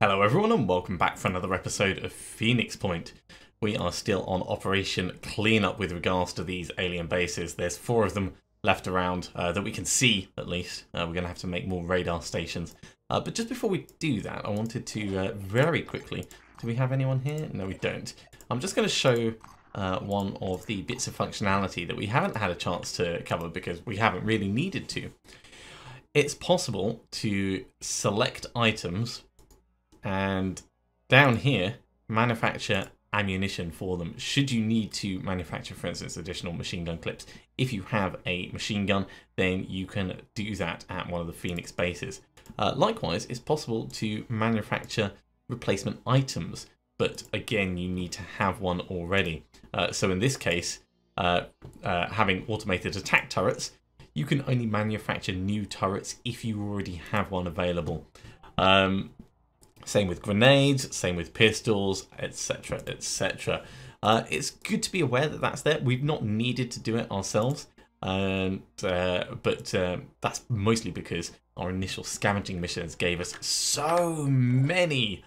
Hello everyone and welcome back for another episode of Phoenix Point. We are still on Operation Cleanup with regards to these alien bases. There's 4 of them left around that we can see, at least. We're going to have to make more radar stations. But just before we do that, I wanted to very quickly... Do we have anyone here? No, we don't. I'm just going to show one of the bits of functionality that we haven't had a chance to cover because we haven't really needed to. It's possible to select items and down here manufacture ammunition for them should you need to manufacture, for instance, additional machine gun clips. If you have a machine gun, then you can do that at one of the Phoenix bases. Likewise, it's possible to manufacture replacement items, but again you need to have one already. So in this case, having automated attack turrets, you can only manufacture new turrets if you already have one available. Same with grenades, same with pistols, etc, etc. It's good to be aware that that's there. We've not needed to do it ourselves, but that's mostly because our initial scavenging missions gave us so many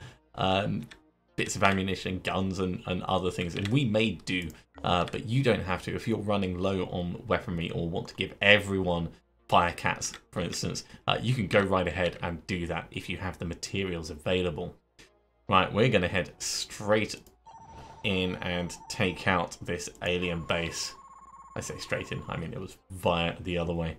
bits of ammunition, guns and other things, and we may do, but you don't have to. If you're running low on weaponry or want to give everyone Firecats, for instance, you can go right ahead and do that if you have the materials available. Right, we're going to head straight in and take out this alien base. I say straight in, I mean it was via the other way.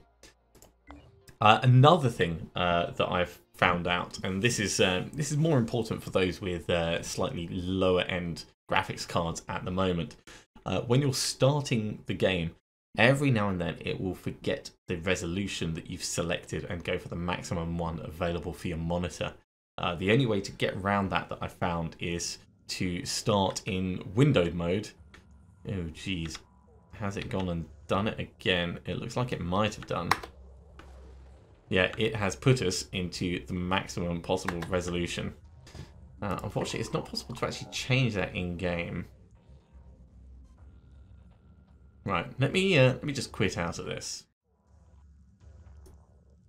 Another thing that I've found out, and this is more important for those with slightly lower end graphics cards at the moment. When you're starting the game, every now and then it will forget the resolution that you've selected and go for the maximum one available for your monitor. The only way to get around that I found is to start in windowed mode. Oh geez, has it gone and done it again? It looks like it might have done. Yeah, it has put us into the maximum possible resolution. Unfortunately, it's not possible to actually change that in game. Right, let me just quit out of this.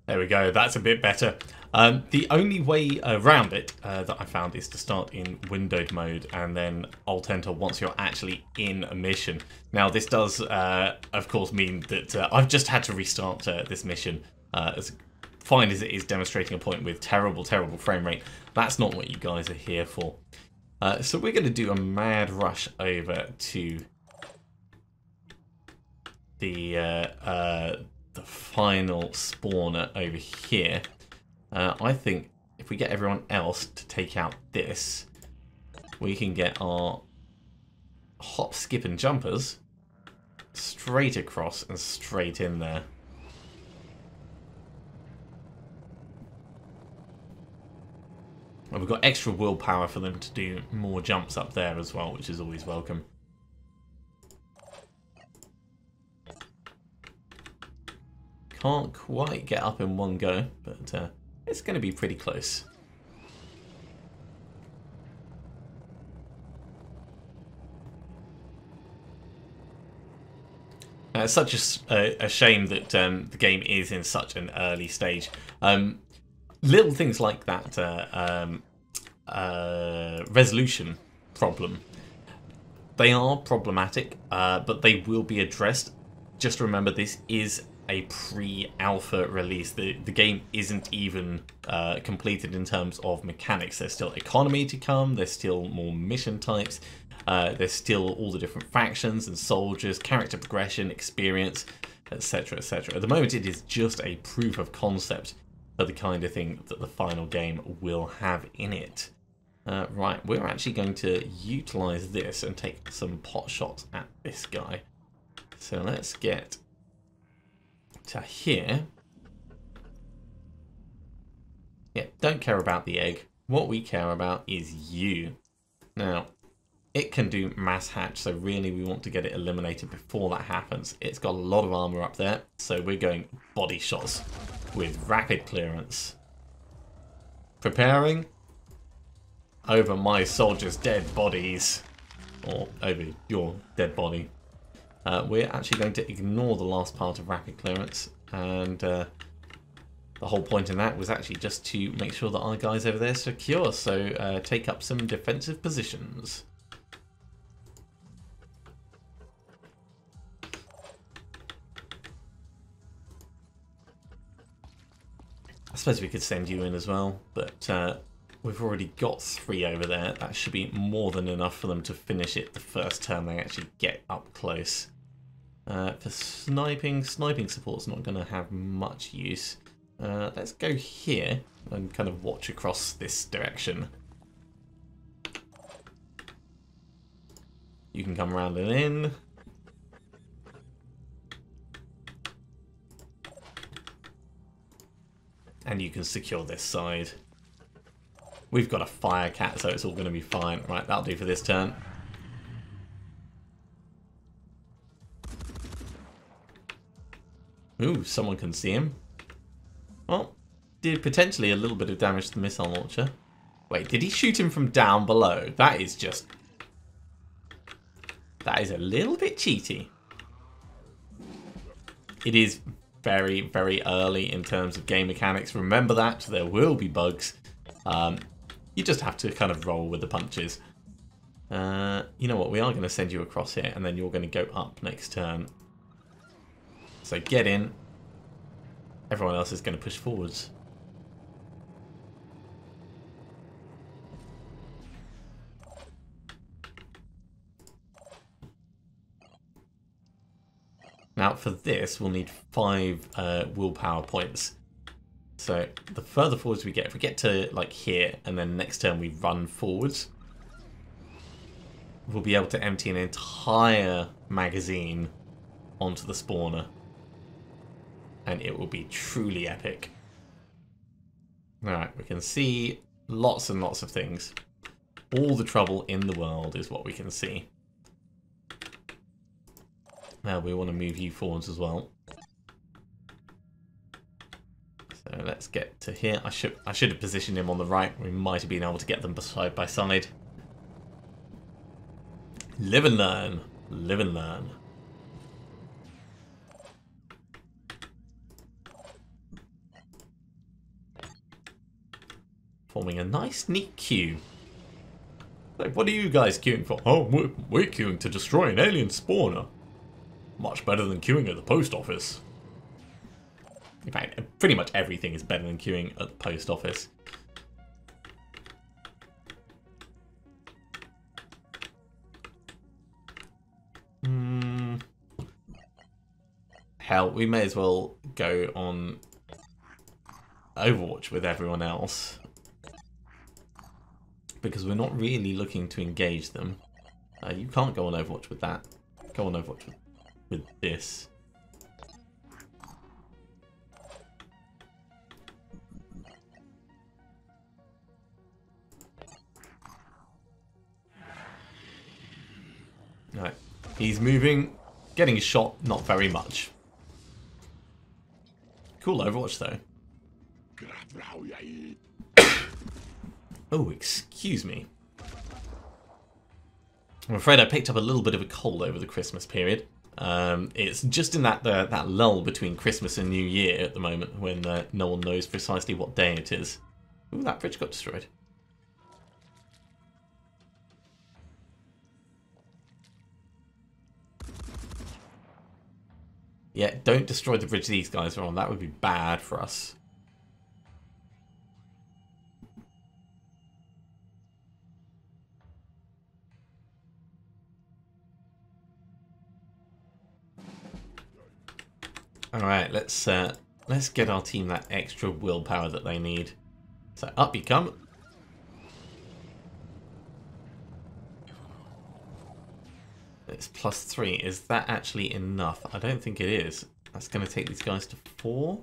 There we go, that's a bit better. The only way around it that I found is to start in windowed mode and then Alt-Enter once you're actually in a mission. Now this does, of course, mean that I've just had to restart this mission. As fine as it is demonstrating a point with terrible frame rate, that's not what you guys are here for. So we're going to do a mad rush over to the final spawner over here. I think if we get everyone else to take out this, we can get our hop, skip and jumpers straight across and straight in there. And we've got extra willpower for them to do more jumps up there as well, which is always welcome. Can't quite get up in one go, but it's going to be pretty close. It's such a shame that the game is in such an early stage. Little things like that resolution problem, they are problematic, but they will be addressed. Just remember, this is a pre-alpha release. The game isn't even completed in terms of mechanics. There's still economy to come, there's still more mission types, there's still all the different factions and soldiers, character progression, experience, etc, etc. At the moment it is just a proof of concept of the kind of thing that the final game will have in it. Right, we're actually going to utilize this and take some pot shots at this guy. So let's get to here. Yeah, don't care about the egg. What we care about is you. Now, it can do mass hatch, so really we want to get it eliminated before that happens. It's got a lot of armor up there, so we're going body shots with rapid clearance. Preparing over my soldiers' dead bodies, or over your dead body. We're actually going to ignore the last part of rapid clearance and The whole point in that was actually just to make sure that our guys over there are secure, so take up some defensive positions. I suppose we could send you in as well, but we've already got 3 over there. That should be more than enough for them to finish it the first turn they actually get up close. For sniping support's not going to have much use. Let's go here and kind of watch across this direction. You can come around and in. And you can secure this side. We've got a fire cat, so it's all going to be fine. Right, that'll do for this turn. Ooh, someone can see him. Well, did potentially a little bit of damage to the missile launcher. Wait, did he shoot him from down below? That is just... that is a little bit cheaty. It is very, very early in terms of game mechanics. Remember that. There will be bugs. You just have to kind of roll with the punches. You know what? We are going to send you across here, and then you're going to go up next turn. So get in. Everyone else is going to push forwards. Now for this, we'll need 5 willpower points. So the further forwards we get, if we get to like here, and then next turn we run forwards, we'll be able to empty an entire magazine onto the spawner. And it will be truly epic. Alright, we can see lots and lots of things. All the trouble in the world is what we can see. Now we want to move you forwards as well. So let's get to here. I should have positioned him on the right. We might have been able to get them side by side. Live and learn. Live and learn. Forming a nice, neat queue. Like, what are you guys queuing for? Oh, we're queuing to destroy an alien spawner. Much better than queuing at the post office. In fact, pretty much everything is better than queuing at the post office. Hell, we may as well go on Overwatch with everyone else. Because we're not really looking to engage them. You can't go on Overwatch with that. Go on Overwatch with this. Right, he's moving, getting shot, not very much. Cool Overwatch though. Oh, excuse me. I'm afraid I picked up a little bit of a cold over the Christmas period. It's just in that lull between Christmas and New Year at the moment when no one knows precisely what day it is. Ooh, that bridge got destroyed. Yeah, don't destroy the bridge these guys are on. That would be bad for us. Alright, let's get our team that extra willpower that they need. So up you come. It's +3. Is that actually enough? I don't think it is. That's going to take these guys to 4.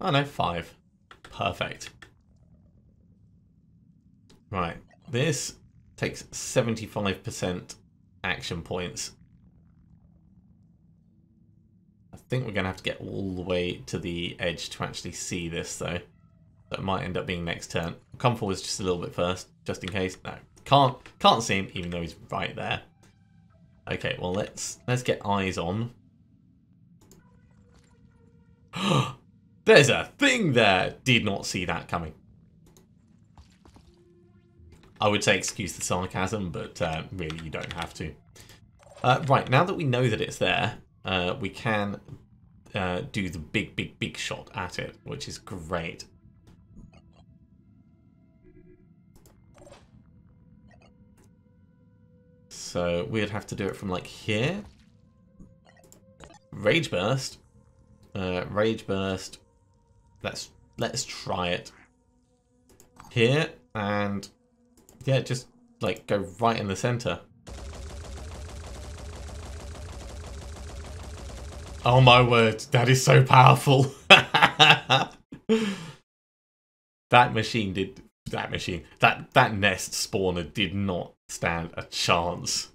Oh no, 5. Perfect. Right, this takes 75% action points. I think we're going to have to get all the way to the edge to actually see this, though. That might end up being next turn. I'll come forwards just a little bit first, just in case. No, can't see him, even though he's right there. Okay, well let's get eyes on. There's a thing there. Did not see that coming. I would say excuse the sarcasm, but really you don't have to. Right, now that we know that it's there, we can do the big shot at it, which is great. So we'd have to do it from like here. Rage burst. Rage burst. Let's try it. Here, and yeah, just like go right in the center. Oh my word, that is so powerful. That nest spawner did not stand a chance.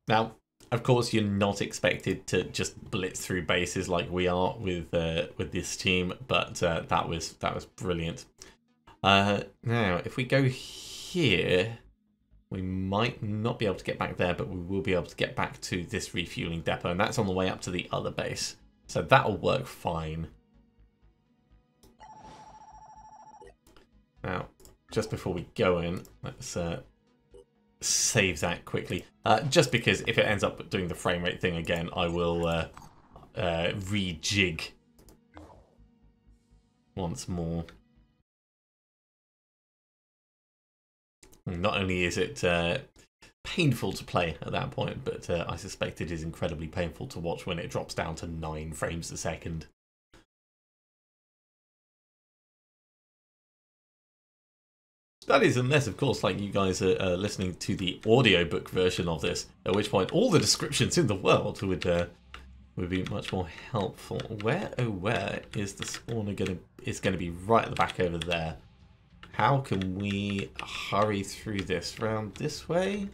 Now, of course, you're not expected to just blitz through bases like we are with this team, but that was brilliant. Now, if we go here, we might not be able to get back there, but we will be able to get back to this refueling depot, and that's on the way up to the other base. So that'll work fine. Now, just before we go in, let's save that quickly. Just because if it ends up doing the frame rate thing again, I will rejig once more. Not only is it painful to play at that point, but I suspect it is incredibly painful to watch when it drops down to 9 frames a second. That is, unless, of course, like you guys are listening to the audiobook version of this, at which point all the descriptions in the world would be much more helpful. Where, oh where, is the spawner going to be right at the back over there. How can we hurry through this? Round this way?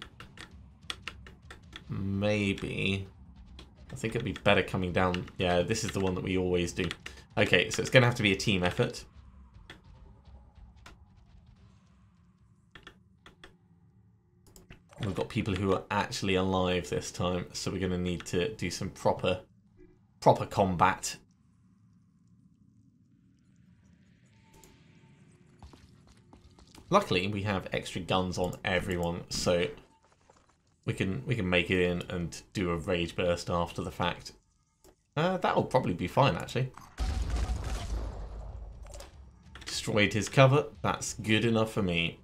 Maybe. I think it'd be better coming down. Yeah, this is the one that we always do. Okay, so it's going to have to be a team effort. We've got people who are actually alive this time, so we're going to need to do some proper combat. Luckily, we have extra guns on everyone, so we can make it in and do a rage burst after the fact. That'll probably be fine, actually. Destroyed his cover. That's good enough for me.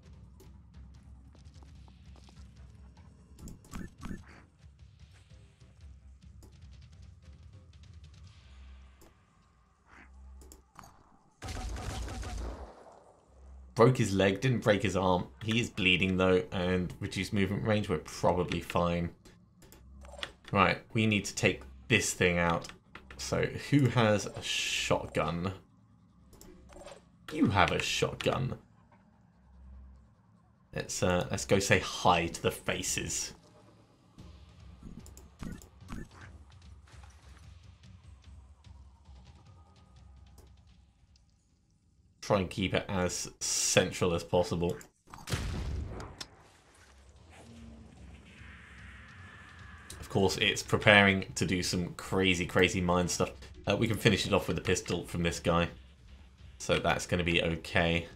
Broke his leg, didn't break his arm. He is bleeding though, and reduced movement range, we're probably fine. Right, we need to take this thing out. So, who has a shotgun? You have a shotgun. Let's go say hi to the faces. Try and keep it as central as possible. Of course, it's preparing to do some crazy mine stuff. We can finish it off with a pistol from this guy. So that's going to be okay.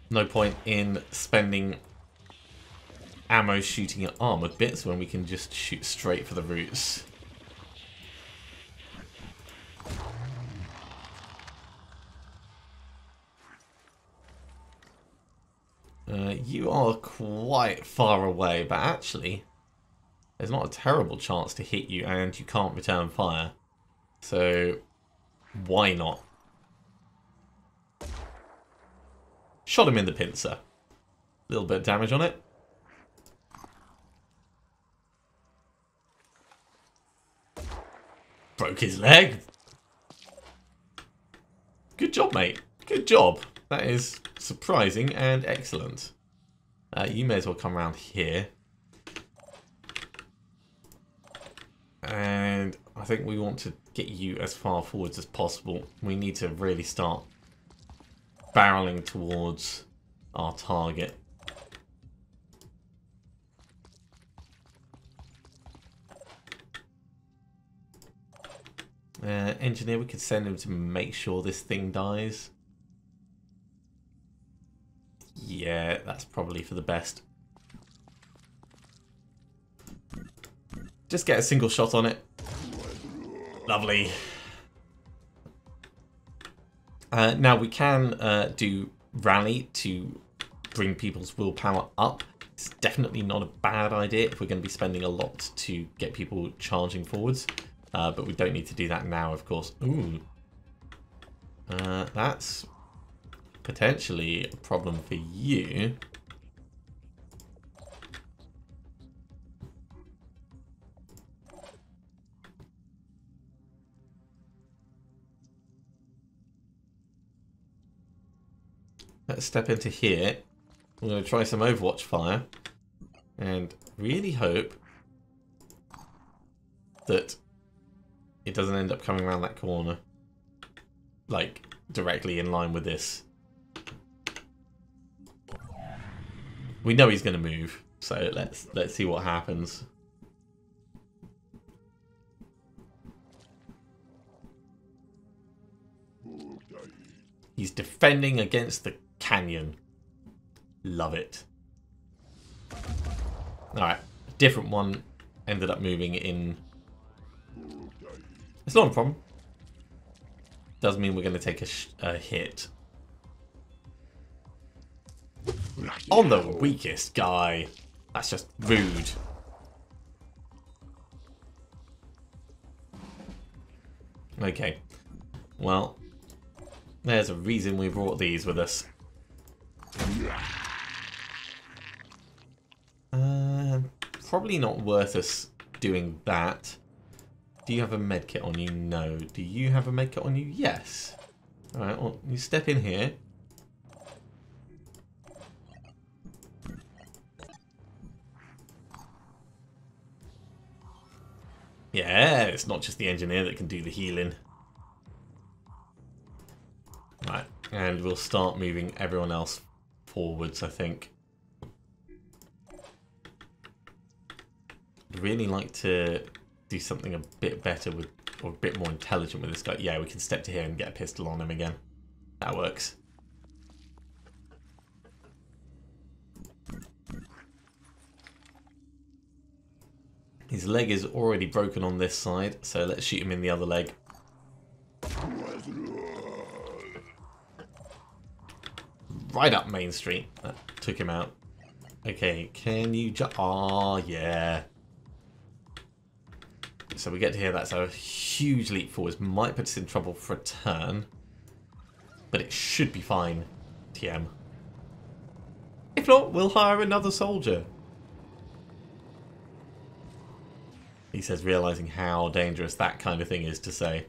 No point in spending ammo shooting at armored bits when we can just shoot straight for the roots. You are quite far away, but actually there's not a terrible chance to hit you, and you can't return fire. So why not? Shot him in the pincer. A little bit of damage on it. Broke his leg. Good job, mate. Good job. That is surprising and excellent. You may as well come around here. And I think we want to get you as far forwards as possible. We need to really start barreling towards our target. Engineer, we could send him to make sure this thing dies. Yeah, that's probably for the best. Just get a single shot on it. Lovely. Now we can do rally to bring people's willpower up. It's definitely not a bad idea if we're going to be spending a lot to get people charging forwards. But we don't need to do that now, of course. Ooh. That's potentially a problem for you. Let's step into here. We're going to try some Overwatch fire. And really hope that it doesn't end up coming around that corner. Like, directly in line with this. We know he's going to move. So let's see what happens. He's defending against the canyon. Love it. Alright, different one ended up moving in. It's not a problem. Does mean we're going to take a hit. On the weakest guy. That's just rude. Okay. Well, there's a reason we brought these with us. Probably not worth us doing that. Do you have a medkit on you? No. Do you have a medkit on you? Yes. Alright, well, you step in here. Yeah, it's not just the engineer that can do the healing. Right, and we'll start moving everyone else forwards, I think. I'd really like to do something a bit better with, or a bit more intelligent with this guy. Yeah, we can step to here and get a pistol on him again. That works. His leg is already broken on this side, so let's shoot him in the other leg. Right up Main Street. That took him out. Okay, can you jump? Oh, yeah. So we get to here. That's a huge leap forwards. Might put us in trouble for a turn. But it should be fine, TM. If not, we'll hire another soldier. He says, realising how dangerous that kind of thing is to say.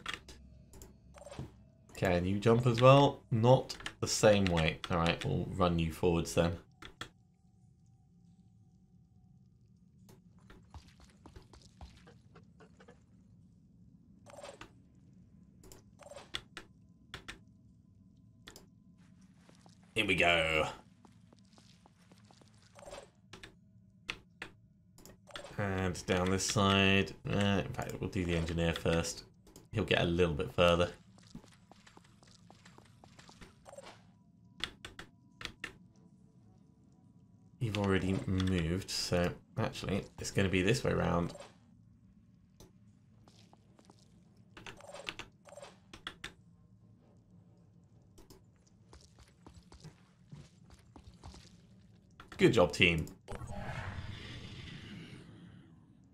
Can you jump as well? Not the same way. Alright, we'll run you forwards then. Here we go. And down this side. In fact, we'll do the engineer first. He'll get a little bit further. You've already moved, so actually it's going to be this way round. Good job, team.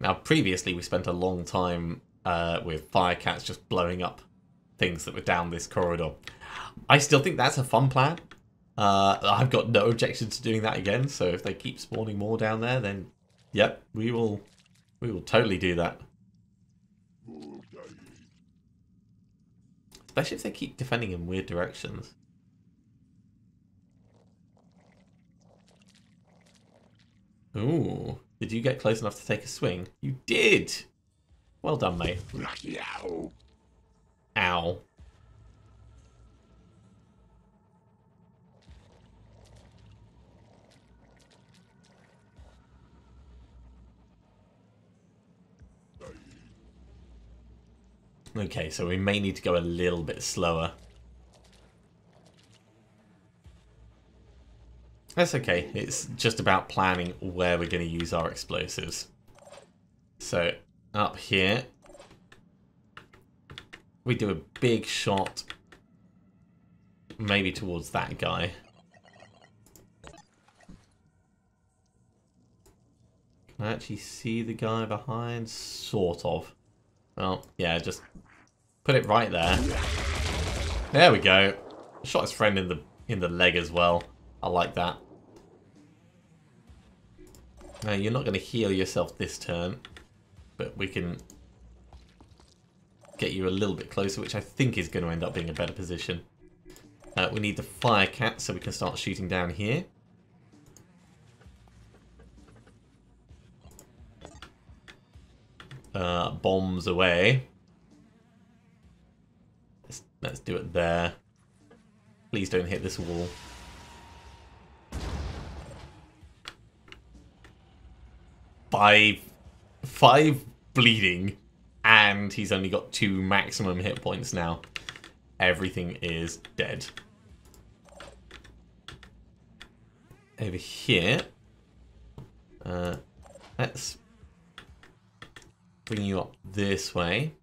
Now, previously we spent a long time with Firecats just blowing up things that were down this corridor. I still think that's a fun plan. I've got no objection to doing that again, so if they keep spawning more down there, then yep, we will totally do that. Especially if they keep defending in weird directions. Ooh, did you get close enough to take a swing? You did! Well done, mate. Ow. Okay, so we may need to go a little bit slower. That's okay. It's just about planning where we're going to use our explosives. So, up here, we do a big shot, maybe towards that guy. Can I actually see the guy behind? Sort of. Well, yeah, just put it right there. There we go. Shot his friend in the leg as well. I like that. Now, you're not going to heal yourself this turn, but we can get you a little bit closer, which I think is going to end up being a better position. We need the fire cat so we can start shooting down here. Bombs away. Let's do it there. Please don't hit this wall. Five bleeding, and he's only got 2 maximum hit points now. Everything is dead. Over here, let's bring you up this way.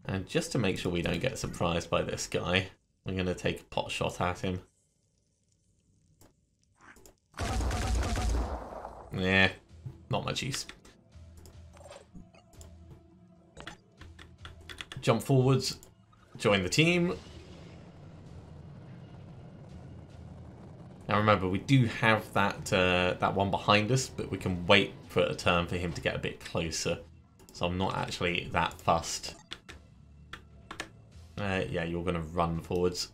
And just to make sure we don't get surprised by this guy, I'm going to take a pot shot at him. Yeah, not much use. Jump forwards, join the team. Now remember, we do have that one behind us, but we can wait for a turn for him to get a bit closer. So I'm not actually that fussed. Yeah, you're going to run forwards.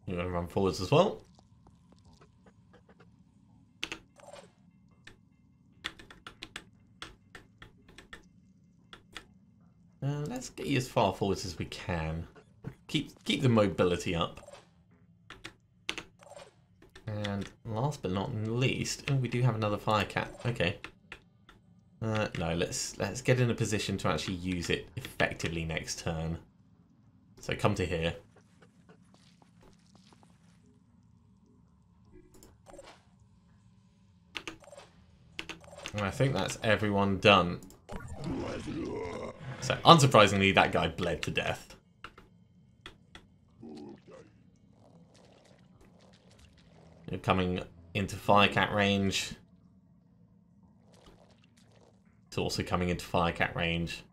You're going to run forwards as well. Let's get you as far forwards as we can. Keep the mobility up. And last but not least, oh, we do have another fire cat. Okay. No, let's get in a position to actually use it effectively next turn. So come to here. And I think that's everyone done. So, unsurprisingly, that guy bled to death. You're coming into Firecat range. It's also coming into Firecat range.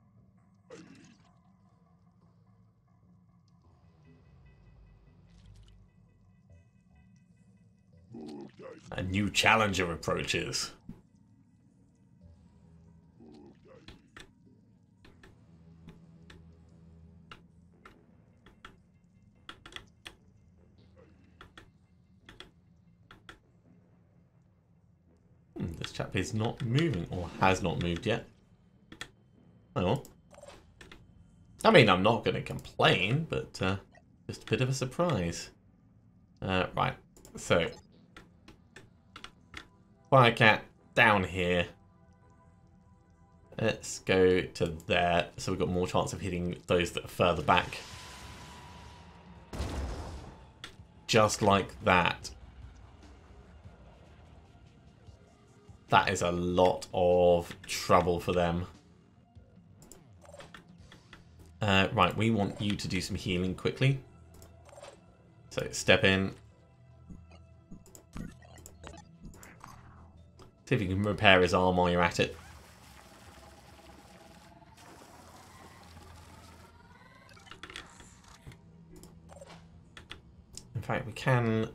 A new challenger approaches. This chap is not moving, or has not moved yet. Oh. I mean, I'm not going to complain, but just a bit of a surprise. Right, so Firecat down here. Let's go to there, so we've got more chance of hitting those that are further back. Just like that. That is a lot of trouble for them. Right, we want you to do some healing quickly. So step in. See if you can repair his arm while you're at it. In fact, we can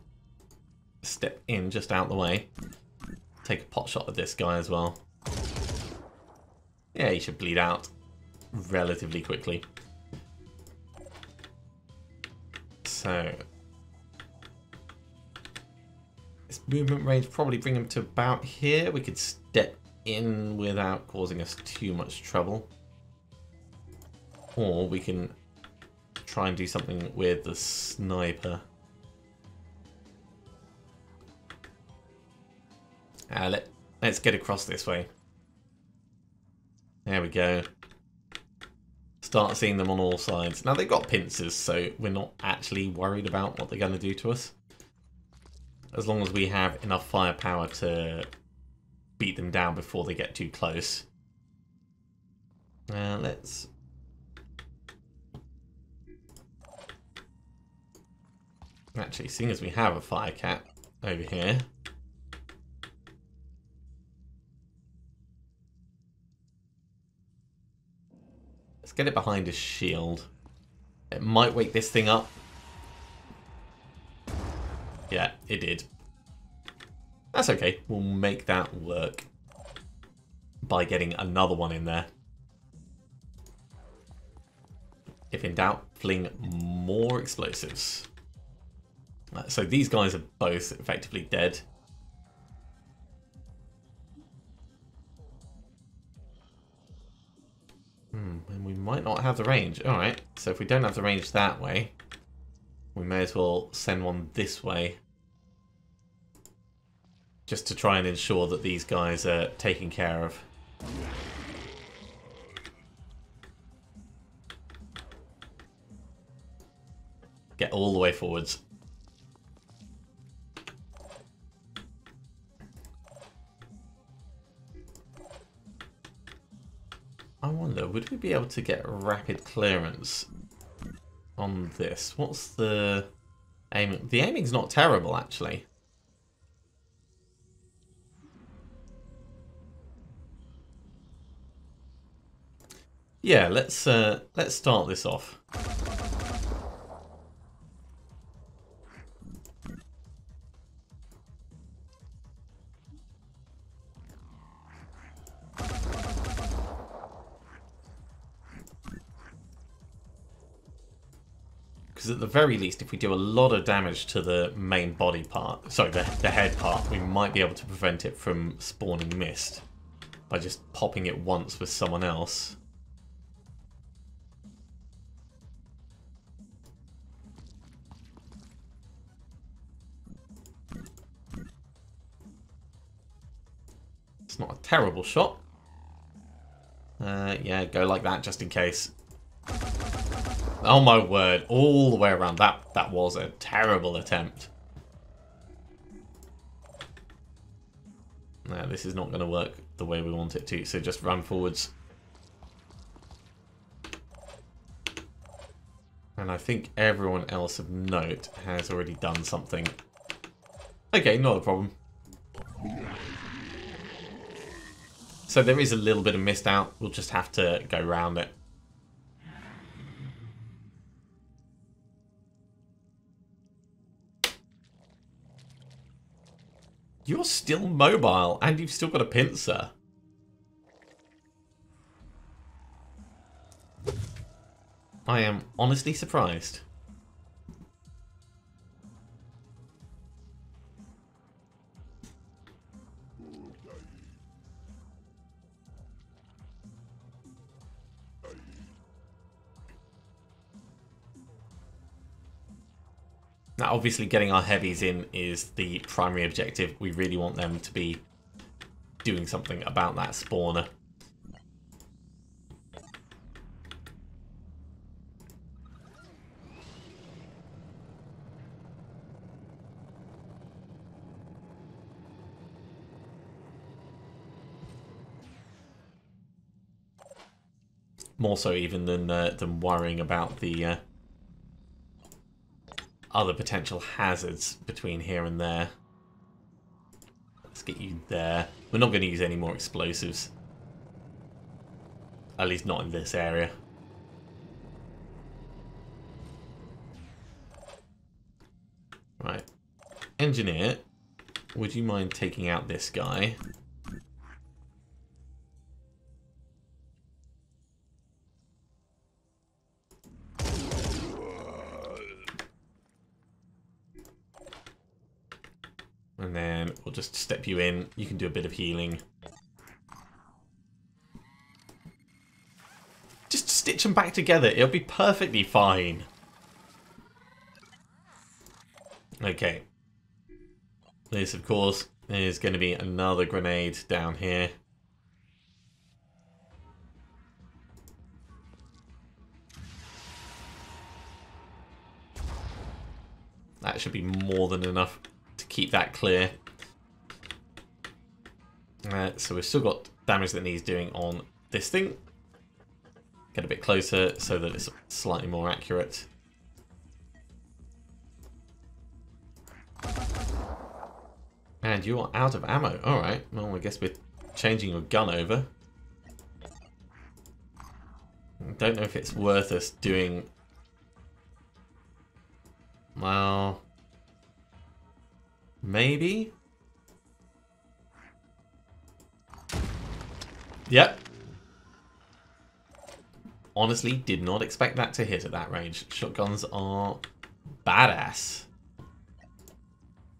step in just out the way. Take a pot shot at this guy as well. Yeah, he should bleed out relatively quickly. So, movement range, probably bring him to about here. We could step in without causing us too much trouble. Or we can try and do something with the sniper. Let's get across this way. There we go. Start seeing them on all sides. Now they've got pincers, so we're not actually worried about what they're going to do to us. As long as we have enough firepower to beat them down before they get too close. Let's... Actually, seeing as we have a fire cat over here... Let's get it behind his shield. It might wake this thing up. Yeah, it did. That's okay. We'll make that work by getting another one in there. If in doubt, fling more explosives. So these guys are both effectively dead. And we might not have the range. Alright, so if we don't have the range that way, we may as well send one this way. Just to try and ensure that these guys are taken care of. Get all the way forwards. I wonder, would we be able to get rapid clearance on this? What's the aiming? The aiming's not terrible, actually. Yeah, let's start this off. Because at the very least, if we do a lot of damage to the main body part, sorry, the head part, we might be able to prevent it from spawning mist by just popping it once with someone else. It's not a terrible shot. Yeah, go like that just in case. Oh my word, all the way around. That was a terrible attempt. No, this is not going to work the way we want it to, so just run forwards. And I think everyone else of note has already done something. Okay, not a problem. So there is a little bit of mist out. We'll just have to go around it. You're still mobile, and you've still got a pincer. I am honestly surprised. Now, obviously, getting our heavies in is the primary objective. We really want them to be doing something about that spawner. More so even than worrying about the other potential hazards between here and there. Let's get you there. We're not going to use any more explosives. At least not in this area. Right. Engineer, would you mind taking out this guy? And then we'll just step you in. You can do a bit of healing. Just stitch them back together. It'll be perfectly fine. Okay. This, of course, is going to be another grenade down here. That should be more than enough to keep that clear. So we've still got damage that needs doing on this thing. Get a bit closer so that it's slightly more accurate. And you're out of ammo. Alright, well I guess we're changing your gun over. I don't know if it's worth us doing... Well... Maybe? Yep. Honestly, did not expect that to hit at that range. Shotguns are badass.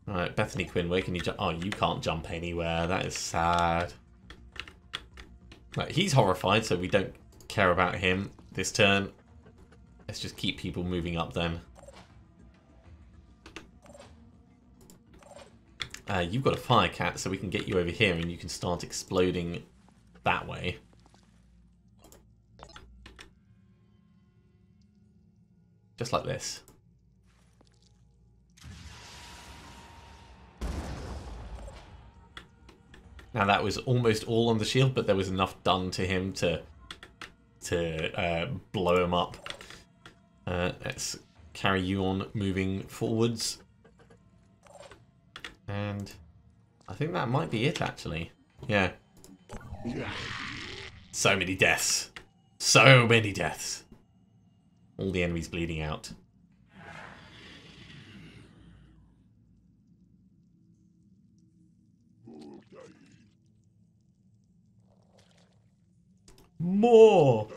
Alright, Bethany Quinn, where can you jump? Oh, you can't jump anywhere. That is sad. Right, he's horrified, so we don't care about him this turn. Let's just keep people moving up then. You've got a fire cat, so we can get you over here and you can start exploding that way. Just like this. Now that was almost all on the shield, but there was enough done to him to blow him up. Let's carry you on moving forwards. And I think that might be it, actually. Yeah. So many deaths. So many deaths. All the enemies bleeding out. More!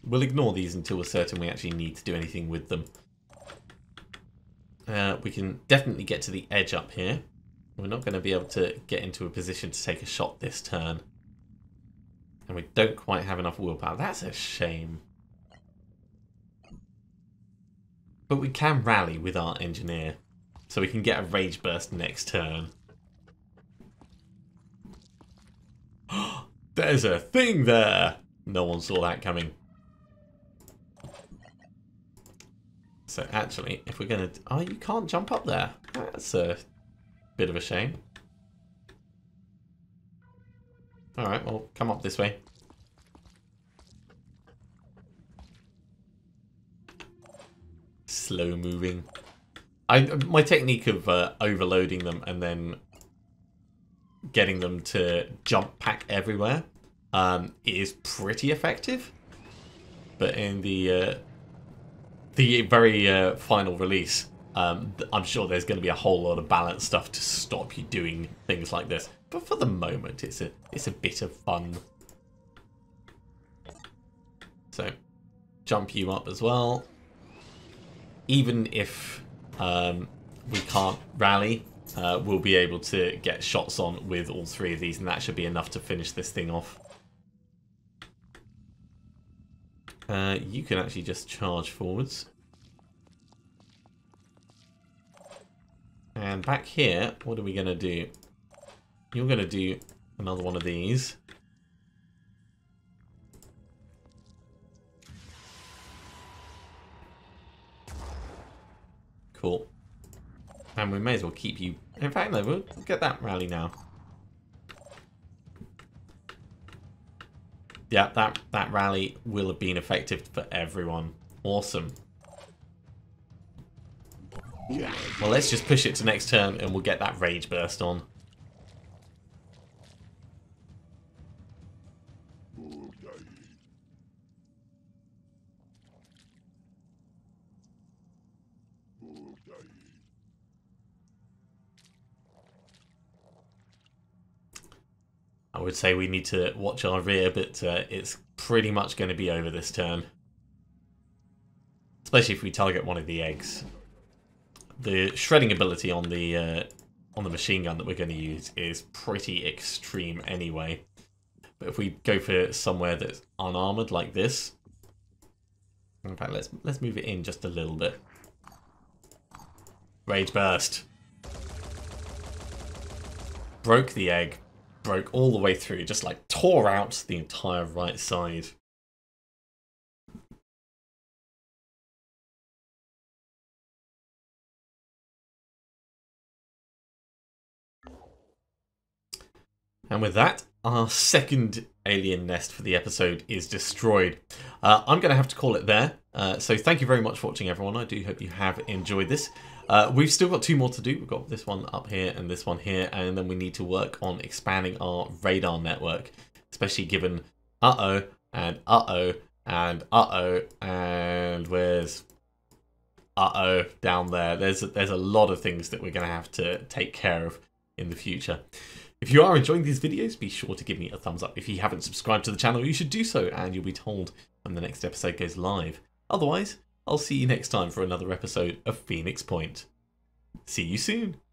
We'll ignore these until we're certain we actually need to do anything with them. We can definitely get to the edge up here. We're not going to be able to get into a position to take a shot this turn. And we don't quite have enough willpower. That's a shame. But we can rally with our engineer. So we can get a rage burst next turn. There's a thing there! No one saw that coming. So actually, if we're going to... Oh, you can't jump up there. That's a bit of a shame. Alright, well, come up this way. Slow moving. My technique of overloading them and then getting them to jump pack everywhere is pretty effective. But in the very final release, I'm sure there's going to be a whole lot of balance stuff to stop you doing things like this. But for the moment, it's a bit of fun. So, jump you up as well. Even if we can't rally, we'll be able to get shots on with all three of these, and that should be enough to finish this thing off. You can actually just charge forwards. And back here, what are we going to do? You're going to do another one of these. Cool. And we may as well keep you... In fact, no, we'll get that rally now. Yeah, that rally will have been effective for everyone. Awesome. Well, let's just push it to next turn and we'll get that rage burst on. I would say we need to watch our rear, but it's pretty much going to be over this turn. Especially if we target one of the eggs. The shredding ability on the on the machine gun that we're going to use is pretty extreme anyway. But if we go for somewhere that's unarmored like this, in fact, let's move it in just a little bit. Rage burst. Broke the egg, broke all the way through, just like tore out the entire right side. And with that, our second alien nest for the episode is destroyed. I'm going to have to call it there. So thank you very much for watching, everyone. I do hope you have enjoyed this. We've still got 2 more to do. We've got this one up here and this one here. And then we need to work on expanding our radar network. Especially given uh-oh, and uh-oh, and uh-oh, and where's uh-oh down there. There's a lot of things that we're going to have to take care of in the future. If you are enjoying these videos, be sure to give me a thumbs up. If you haven't subscribed to the channel, you should do so, and you'll be told when the next episode goes live. Otherwise, I'll see you next time for another episode of Phoenix Point. See you soon!